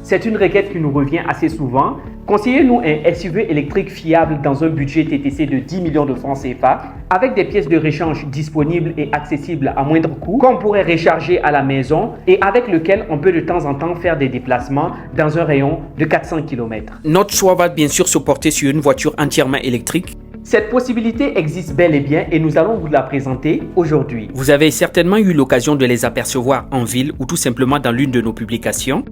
C'est une requête qui nous revient assez souvent. Conseillez-nous un SUV électrique fiable dans un budget TTC de 10 millions de francs CFA avec des pièces de rechange disponibles et accessibles à moindre coût qu'on pourrait recharger à la maison et avec lequel on peut de temps en temps faire des déplacements dans un rayon de 400 km. Notre choix va bien sûr se porter sur une voiture entièrement électrique. Cette possibilité existe bel et bien et nous allons vous la présenter aujourd'hui. Vous avez certainement eu l'occasion de les apercevoir en ville ou tout simplement dans l'une de nos publications.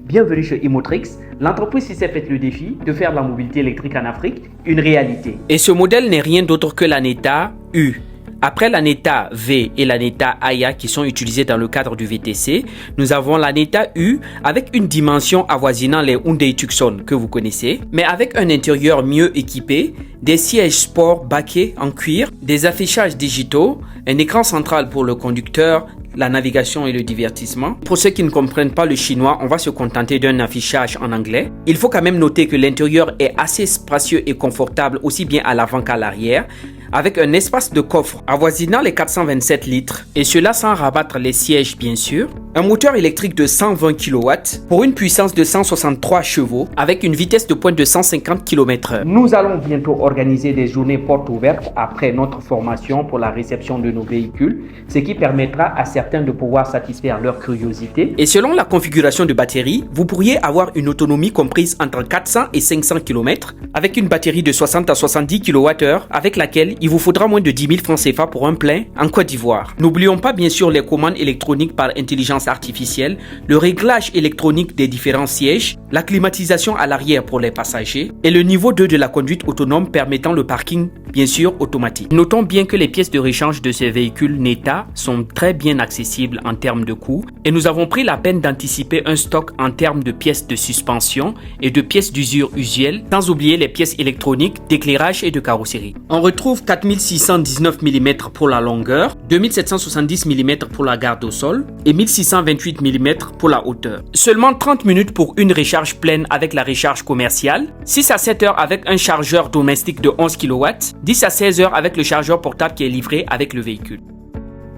Bienvenue chez Imotrix, l'entreprise qui s'est faite le défi de faire de la mobilité électrique en Afrique une réalité. Et ce modèle n'est rien d'autre que la Neta U. Après la Neta V et la Neta Aya qui sont utilisées dans le cadre du VTC, nous avons la Neta U avec une dimension avoisinant les Hyundai Tucson que vous connaissez, mais avec un intérieur mieux équipé, des sièges sport baquets en cuir, des affichages digitaux, un écran central pour le conducteur, la navigation et le divertissement. Pour ceux qui ne comprennent pas le chinois, on va se contenter d'un affichage en anglais. Il faut quand même noter que l'intérieur est assez spacieux et confortable aussi bien à l'avant qu'à l'arrière, avec un espace de coffre avoisinant les 427 litres, et cela sans rabattre les sièges bien sûr. Un moteur électrique de 120 kW pour une puissance de 163 chevaux avec une vitesse de pointe de 150 km/h. Nous allons bientôt organiser des journées portes ouvertes après notre formation pour la réception de nos véhicules, ce qui permettra à certains de pouvoir satisfaire leur curiosité. Et selon la configuration de batterie, vous pourriez avoir une autonomie comprise entre 400 et 500 km avec une batterie de 60 à 70 kWh avec laquelle il vous faudra moins de 10 000 francs CFA pour un plein en Côte d'Ivoire. N'oublions pas bien sûr les commandes électroniques par intelligence artificielle, le réglage électronique des différents sièges, la climatisation à l'arrière pour les passagers et le niveau 2 de la conduite autonome permettant le parking bien sûr automatique. Notons bien que les pièces de rechange de ces véhicules Neta sont très bien accessibles en termes de coût et nous avons pris la peine d'anticiper un stock en termes de pièces de suspension et de pièces d'usure usuelles, sans oublier les pièces électroniques, d'éclairage et de carrosserie. On retrouve 4619 mm pour la longueur, 2770 mm pour la garde au sol et 1628 mm pour la hauteur. Seulement 30 minutes pour une recharge pleine avec la recharge commerciale, 6 à 7 heures avec un chargeur domestique de 11 kW, 10 à 16 heures avec le chargeur portable qui est livré avec le véhicule.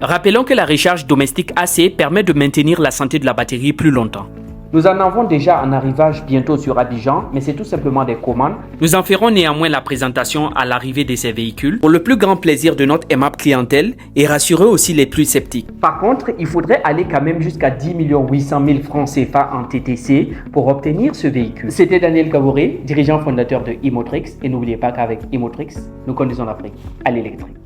Rappelons que la recharge domestique AC permet de maintenir la santé de la batterie plus longtemps. Nous en avons déjà en arrivage bientôt sur Abidjan, mais c'est tout simplement des commandes. Nous en ferons néanmoins la présentation à l'arrivée de ces véhicules pour le plus grand plaisir de notre aimable clientèle et rassurer aussi les plus sceptiques. Par contre, il faudrait aller quand même jusqu'à 10 800 000 francs CFA en TTC pour obtenir ce véhicule. C'était Daniel Kavoré, dirigeant fondateur de Imotrix, et n'oubliez pas qu'avec Imotrix, nous conduisons l'Afrique à l'électrique.